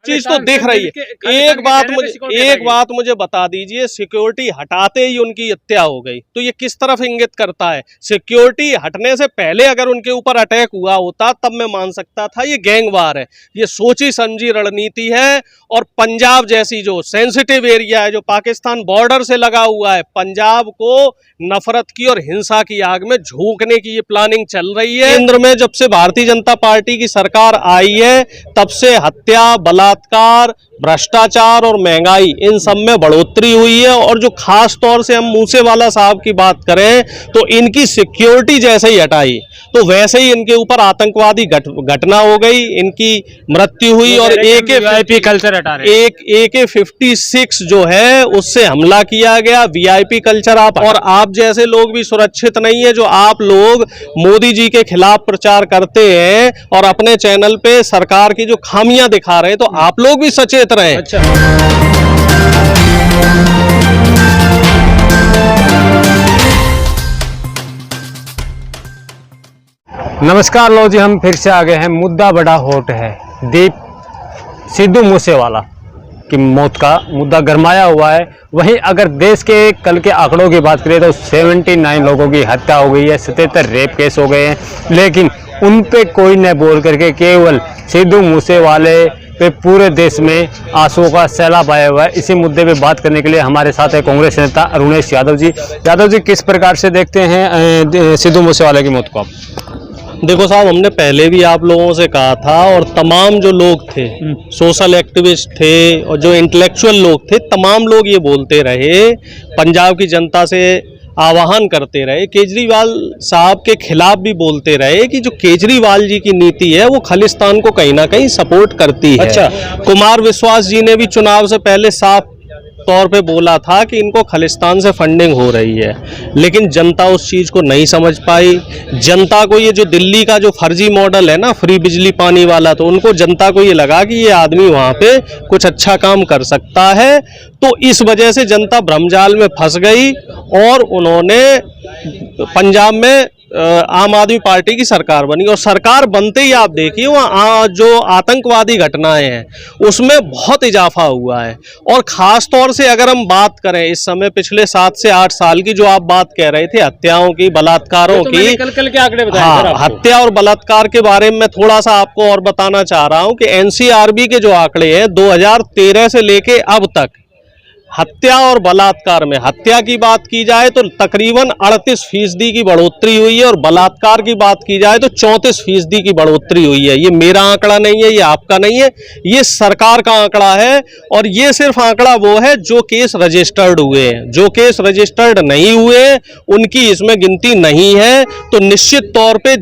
चीज तो दिख रही है। एक बात मुझे बता दीजिए, सिक्योरिटी हटाते ही उनकी हत्या हो गई, तो ये किस तरफ इंगित करता है? सिक्योरिटी हटने से पहले अगर उनके ऊपर अटैक हुआ होता तब मैं मान सकता था ये गैंगवार है, ये सोची समझी रणनीति है। और पंजाब जैसी जो सेंसिटिव एरिया है, जो पाकिस्तान बॉर्डर से लगा हुआ है, पंजाब को नफरत की और हिंसा की आग में झोंकने की ये प्लानिंग चल रही है। केंद्र में जब से भारतीय जनता पार्टी की सरकार आई है तब से हत्या, बलात्कार, भ्रष्टाचार और महंगाई, इन सब में बढ़ोतरी हुई है। और जो खास तौर से हम मूसेवाला साहब की बात करें तो इनकी सिक्योरिटी जैसे ही हटाई तो वैसे ही इनके ऊपर आतंकवादी घटना हो गई, इनकी मृत्यु हुई और AK-56 जो है उससे हमला किया गया। VIP कल्चर आप जैसे लोग भी सुरक्षित नहीं है, जो आप लोग मोदी जी के खिलाफ प्रचार करते हैं और अपने चैनल पे सरकार की जो खामियां दिखा रहे हैं, तो आप लोग भी सचेत रहें। अच्छा। नमस्कार, लो जी, हम फिर से आ गए हैं। मुद्दा बड़ा हॉट है। सिद्धू मूसेवाला की मौत का मुद्दा गरमाया हुआ है। वहीं अगर देश के कल के आंकड़ों की बात करें तो 79 लोगों की हत्या हो गई है, 77 रेप केस हो गए हैं, लेकिन उन पे कोई न बोल करके केवल सिद्धू मूसेवाले पे पूरे देश में आंसुओं का सैलाब आया हुआ है। इसी मुद्दे पे बात करने के लिए हमारे साथ है कांग्रेस नेता अरुणेश यादव जी। यादव जी, किस प्रकार से देखते हैं सिद्धू मूसेवाले की मौत को आप? देखो साहब, हमने पहले भी आप लोगों से कहा था और तमाम जो लोग थे, सोशल एक्टिविस्ट थे और जो इंटेलेक्चुअल लोग थे, तमाम लोग ये बोलते रहे, पंजाब की जनता से आह्वान करते रहे, केजरीवाल साहब के खिलाफ भी बोलते रहे कि जो केजरीवाल जी की नीति है वो खालिस्तान को कहीं ना कहीं सपोर्ट करती है। अच्छा। कुमार विश्वास जी ने भी चुनाव से पहले साफ तौर पे बोला था कि इनको खालिस्तान से फंडिंग हो रही है, लेकिन जनता उस चीज़ को नहीं समझ पाई। जनता को ये जो दिल्ली का जो फर्जी मॉडल है ना, फ्री बिजली पानी वाला, तो उनको जनता को ये लगा कि ये आदमी वहाँ पे कुछ अच्छा काम कर सकता है, तो इस वजह से जनता भ्रमजाल में फंस गई और उन्होंने पंजाब में आम आदमी पार्टी की सरकार बनी। और सरकार बनते ही आप देखिए वहाँ जो आतंकवादी घटनाएं हैं उसमें बहुत इजाफा हुआ है। और ख़ास तौर से अगर हम बात करें इस समय पिछले 7 से 8 साल की जो आप बात कह रहे थे, हत्याओं की, बलात्कारों की, कल के आंकड़े बताए। हाँ, हत्या और बलात्कार के बारे में मैं थोड़ा सा आपको और बताना चाह रहा हूँ कि NCRB के जो आंकड़े हैं 2013 से लेके अब तक हत्या और बलात्कार में, हत्या की बात की जाए तो तकरीबन 38% की बढ़ोतरी हुई है और बलात्कार की बात की जाए तो 34% की बढ़ोतरी हुई है। ये मेरा आंकड़ा नहीं है, ये आपका नहीं है, ये सरकार का आंकड़ा है। और ये सिर्फ आंकड़ा वो है जो केस रजिस्टर्ड हुए हैं, जो केस रजिस्टर्ड नहीं हुए उनकी इसमें गिनती नहीं है। तो निश्चित तौर पे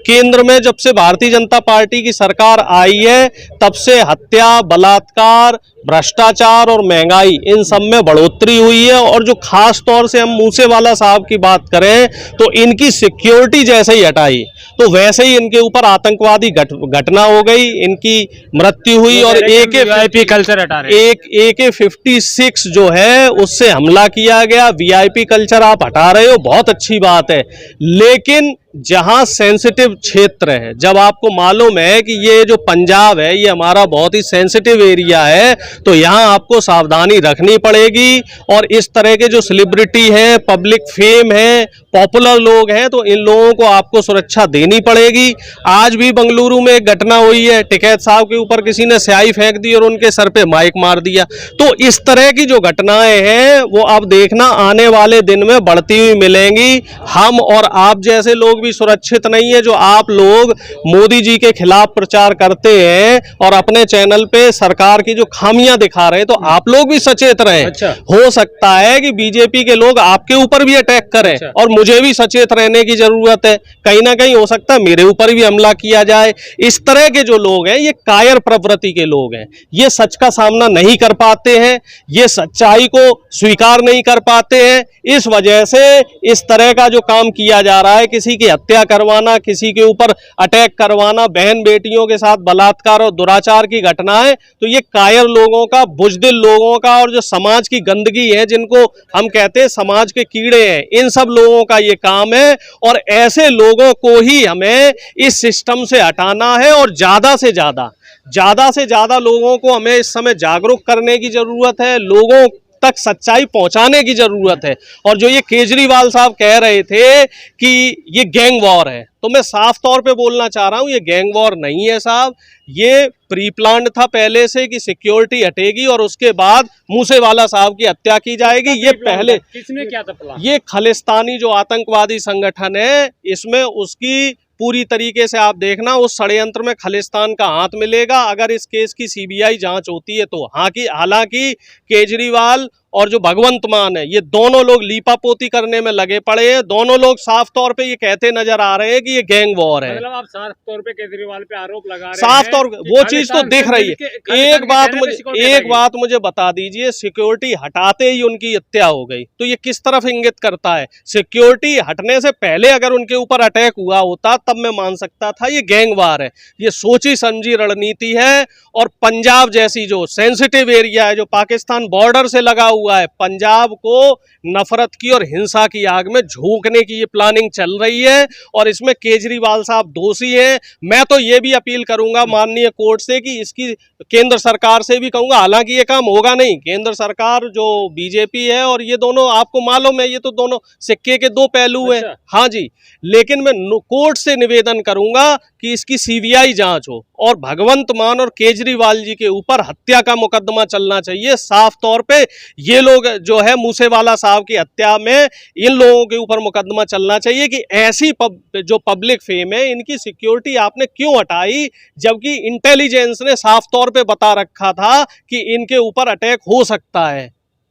केंद्र में जब से भारतीय जनता पार्टी की सरकार आई है तब से हत्या, बलात्कार, भ्रष्टाचार और महंगाई, इन सब में बढ़ोतरी हुई है। और जो खास तौर से हम मूसेवाला साहब की बात करें तो इनकी सिक्योरिटी जैसे ही हटाई तो वैसे ही इनके ऊपर आतंकवादी घटना हो गई, इनकी मृत्यु हुई और AK-56 जो है उससे हमला किया गया। VIP कल्चर आप हटा रहे हो, बहुत अच्छी बात है, लेकिन जहां सेंसिटिव क्षेत्र है, जब आपको मालूम है कि ये जो पंजाब है ये हमारा बहुत ही सेंसिटिव एरिया है, तो यहां आपको सावधानी रखनी पड़ेगी। और इस तरह के जो सेलिब्रिटी हैं, पब्लिक फेम है, पॉपुलर लोग हैं, तो इन लोगों को आपको सुरक्षा देनी पड़ेगी। आज भी बेंगलुरु में एक घटना हुई है, टिकैत साहब के ऊपर किसी ने स्याही फेंक दी और उनके सर पे माइक मार दिया। तो इस तरह की जो घटनाएं हैं वो अब देखना आने वाले दिन में बढ़ती हुई मिलेंगी। हम और आप जैसे लोग भी सुरक्षित नहीं है, जो आप लोग मोदी जी के खिलाफ प्रचार करते हैं और अपने चैनल पे सरकार की जो खामियां दिखा रहे हैं, तो आप लोग भी सचेत रहें। अच्छा। हो सकता है कि बीजेपी के लोग आपके ऊपर भी अटैक करें। अच्छा। और मुझे भी सचेत रहने की जरूरत है, कहीं ना कहीं हो सकता है मेरे ऊपर भी हमला किया जाए। इस तरह के जो लोग हैं ये कायर प्रवृत्ति के लोग हैं, ये सच का सामना नहीं कर पाते हैं, ये सच्चाई को स्वीकार नहीं कर पाते हैं। इस वजह से इस तरह का जो काम किया जा रहा है, किसी की हत्या करवाना, किसी के ऊपर अटैक करवाना, बहन बेटियों के साथ बलात्कार और दुराचार की घटनाएं, तो ये कायर लोगों का, बुजदिल लोगों का और जो समाज की गंदगी है, जिनको हम कहते हैं समाज के कीड़े हैं, इन सब लोगों का ये काम है। और ऐसे लोगों को ही हमें इस सिस्टम से हटाना है और ज्यादा से ज्यादा ज़्यादा से ज़्यादा लोगों को हमें इस समय जागरूक करने की ज़रूरत है, लोगों तक सच्चाई पहुंचाने की ज़रूरत है। और जो ये केजरीवाल साहब कह रहे थे कि ये गैंग वॉर है, तो मैं साफ तौर पे बोलना चाह रहा हूँ ये गैंग वॉर नहीं है साहब, ये प्री प्लान्ड था पहले से कि सिक्योरिटी हटेगी और उसके बाद मूसेवाला साहब की हत्या की जाएगी। ये पहले किसने किया था प्लान? ये खालिस्तानी जो आतंकवादी संगठन है, इसमें उसकी पूरी तरीके से आप देखना उस षड्यंत्र में खालिस्तान का हाथ मिलेगा। अगर इस केस की सीबीआई जांच होती है तो हालांकि केजरीवाल और जो भगवंत मान है, ये दोनों लोग लीपापोती करने में लगे पड़े हैं। दोनों लोग साफ तौर पे ये कहते नजर आ रहे हैं कि ये गैंग वॉर है। मतलब आप साफ तौर पे केजरीवाल पे आरोप लगा रहे हैं, साफ तौर वो चीज तो दिख रही है। एक बात मुझे बता दीजिए, सिक्योरिटी हटाते ही उनकी हत्या हो गई, तो ये किस तरफ इंगित करता है? सिक्योरिटी हटने से पहले अगर उनके ऊपर अटैक हुआ होता तब मैं मान सकता था ये गैंग वॉर है। ये सोची समझी रणनीति है। और पंजाब जैसी जो सेंसिटिव एरिया है, जो पाकिस्तान बॉर्डर से लगा हुआ है, पंजाब को नफरत की और हिंसा की आग में झोंकने की ये प्लानिंग चल रही है और इसमें केजरीवाल साहब दोषी हैं। मैं तो ये भी अपील करूंगा माननीय कोर्ट से कि इसकी केंद्र सरकार से भी कहूंगा, हालांकि ये काम होगा नहीं, केंद्र सरकार जो बीजेपी है और ये दोनों आपको मालूम है ये तो दोनों सिक्के के दो पहलू हैं। हाँ जी, लेकिन मैं कोर्ट से निवेदन करूंगा कि इसकी सीबीआई जांच हो और भगवंत मान और केजरीवाल जी के ऊपर हत्या का मुकदमा चलना चाहिए साफ तौर पे। ये लोग जो है मूसेवाला साहब की हत्या में इन लोगों के ऊपर मुकदमा चलना चाहिए कि ऐसी जो पब्लिक फेम है इनकी सिक्योरिटी आपने क्यों हटाई, जबकि इंटेलिजेंस ने साफ तौर पे बता रखा था कि इनके ऊपर अटैक हो सकता है।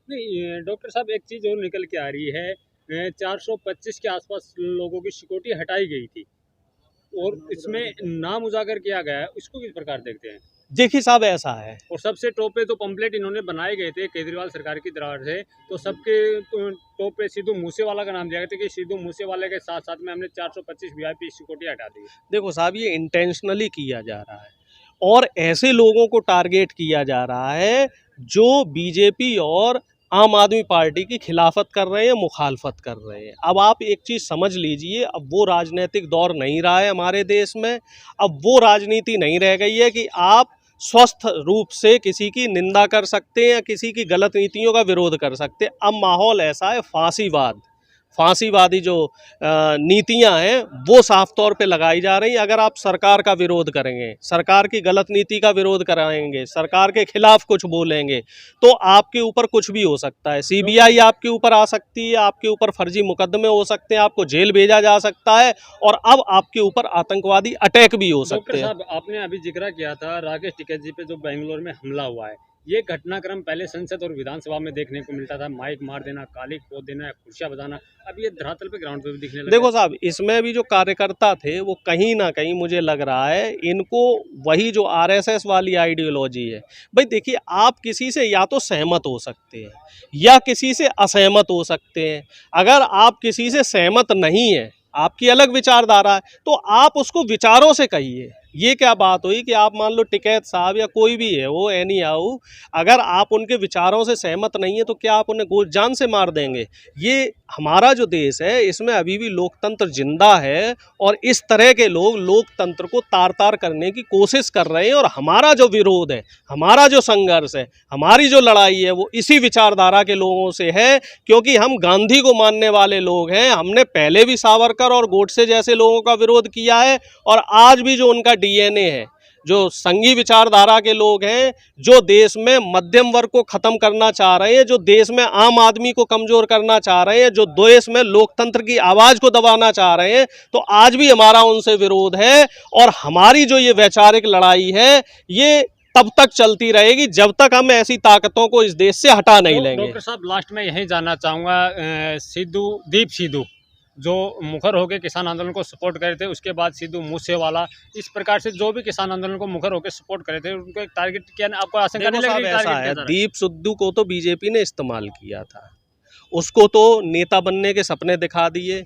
नहीं डॉक्टर साहब, एक चीज और निकल के आ रही है, 425 के आसपास लोगों की सिक्योरिटी हटाई गई थी और इसमें नाम उजागर किया गया है, इसको किस प्रकार देखते हैं? देखिए साहब, ऐसा है, और सबसे टॉप पे तो पंपलेट इन्होंने बनाए गए थे केजरीवाल सरकार की तरफ से, तो सबके टॉप पे सिद्धू मूसेवाला का नाम दिया गया था कि सिद्धू मूसेवाले के साथ साथ में हमने 425 वीआईपी सिक्योरिटी हटा दी। देखो साहब, ये इंटेंशनली किया जा रहा है और ऐसे लोगों को टारगेट किया जा रहा है जो बीजेपी और आम आदमी पार्टी की खिलाफत कर रहे हैं, मुखालफत कर रहे हैं। अब आप एक चीज़ समझ लीजिए, अब वो राजनीतिक दौर नहीं रहा है हमारे देश में। अब वो राजनीति नहीं रह गई है कि आप स्वस्थ रूप से किसी की निंदा कर सकते हैं या किसी की गलत नीतियों का विरोध कर सकते हैं। अब माहौल ऐसा है, फांसीवादी जो नीतियां हैं वो साफ तौर पे लगाई जा रही हैं। अगर आप सरकार का विरोध करेंगे, सरकार की गलत नीति का विरोध कराएंगे, सरकार के खिलाफ कुछ बोलेंगे, तो आपके ऊपर कुछ भी हो सकता है। सीबीआई आपके ऊपर आ सकती है, आपके ऊपर फर्जी मुकदमे हो सकते हैं, आपको जेल भेजा जा सकता है और अब आपके ऊपर आतंकवादी अटैक भी हो सकते हैं। डॉक्टर साहब, आपने अभी जिक्र किया था राकेश टिकैत जी पे जो बेंगलोर में हमला हुआ है, ये घटनाक्रम पहले संसद और विधानसभा में देखने को मिलता था, माइक मार देना, काली खो देना, कुर्सियां बजाना, अब ये धरातल पे ग्राउंड पे भी दिखने लगा। देखो साहब, इसमें भी जो कार्यकर्ता थे वो कहीं ना कहीं मुझे लग रहा है इनको वही जो आरएसएस वाली आइडियोलॉजी है। भाई देखिए, आप किसी से या तो सहमत हो सकते हैं या किसी से असहमत हो सकते हैं। अगर आप किसी से सहमत नहीं है, आपकी अलग विचारधारा है, तो आप उसको विचारों से कहिए। ये क्या बात हुई कि आप मान लो टिकैत साहब या कोई भी है वो एनी आओ, अगर आप उनके विचारों से सहमत नहीं है तो क्या आप उन्हें गोली जान से मार देंगे? ये हमारा जो देश है इसमें अभी भी लोकतंत्र जिंदा है और इस तरह के लोग लोकतंत्र को तार तार करने की कोशिश कर रहे हैं। और हमारा जो विरोध है, हमारा जो संघर्ष है, हमारी जो लड़ाई है वो इसी विचारधारा के लोगों से है, क्योंकि हम गांधी को मानने वाले लोग हैं। हमने पहले भी सावरकर और गोडसे जैसे लोगों का विरोध किया है और आज भी जो उनका डीएनए है, जो संघी विचारधारा के लोग हैं, जो देश में मध्यम वर्ग को खत्म करना चाह रहे हैं, जो देश में आम आदमी को कमजोर करना चाह रहे हैं, जो देश में लोकतंत्र की आवाज को दबाना चाह रहे हैं, तो आज भी हमारा उनसे विरोध है। और हमारी जो ये वैचारिक लड़ाई है ये तब तक चलती रहेगी जब तक हम ऐसी ताकतों को इस देश से हटा नहीं लेंगे। डॉक्टर साहब, लास्ट में यही जानना चाहूँगा, दीप सिद्धू जो मुखर होकर किसान आंदोलन को सपोर्ट करे थे, उसके बाद सिद्धू मूसेवाला, इस प्रकार से जो भी किसान आंदोलन को मुखर होकर सपोर्ट करे थे, उनको एक टारगेट किया, आपको आशंका नहीं लगी? ऐसा है, दीप सिद्धू को तो बीजेपी ने इस्तेमाल किया था, उसको तो नेता बनने के सपने दिखा दिए,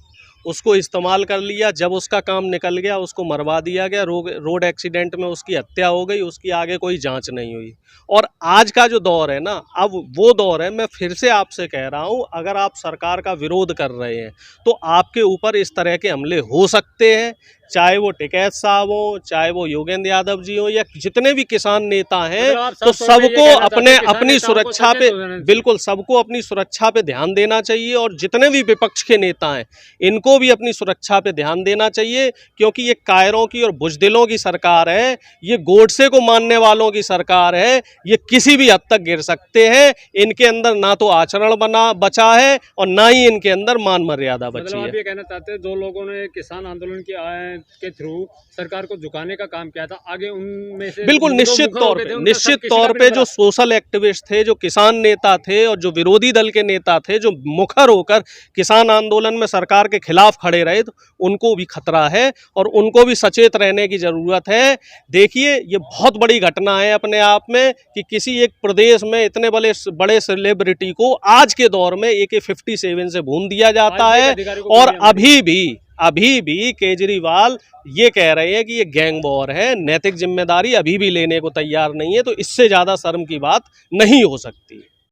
उसको इस्तेमाल कर लिया। जब उसका काम निकल गया उसको मरवा दिया गया, रोड एक्सीडेंट में उसकी हत्या हो गई, उसकी आगे कोई जांच नहीं हुई। और आज का जो दौर है ना, अब वो दौर है, मैं फिर से आपसे कह रहा हूँ, अगर आप सरकार का विरोध कर रहे हैं तो आपके ऊपर इस तरह के हमले हो सकते हैं। चाहे वो टिकैत साहब हो, चाहे वो योगेंद्र यादव जी हो, या जितने भी किसान नेता हैं, तो सबको अपने अपनी सुरक्षा पे, बिल्कुल सबको अपनी सुरक्षा पे ध्यान देना चाहिए। और जितने भी विपक्ष के नेता हैं, इनको भी अपनी सुरक्षा पे ध्यान देना चाहिए, क्योंकि ये कायरों की और बुजदिलों की सरकार है, ये गोडसे को मानने वालों की सरकार है। ये किसी भी हद तक गिर सकते हैं। इनके अंदर ना तो आचरण बचा है और ना ही इनके अंदर मान मर्यादा बची मतलब है। आप ये कहना चाहते हैं, जो लोगों ने किसान आंदोलन के थ्रू सरकार को झुकाने का काम किया था, आगे उनमें से बिल्कुल निश्चित तौर पे जो सोशल एक्टिविस्ट थे, जो किसान नेता थे और जो विरोधी दल के नेता थे, जो मुखर होकर किसान आंदोलन में सरकार के खिलाफ खड़े रहे, तो उनको भी खतरा है और उनको भी सचेत रहने की जरूरत है। देखिए, ये बहुत बड़ी घटना है अपने आप में कि किसी एक प्रदेश में इतने बड़े सेलिब्रिटी को आज के दौर में AK-47 से भून दिया जाता है। और अभी भी केजरीवाल ये कह रहे हैं कि ये गैंग वॉर है। नैतिक जिम्मेदारी अभी भी लेने को तैयार नहीं है। तो इससे ज़्यादा शर्म की बात नहीं हो सकती।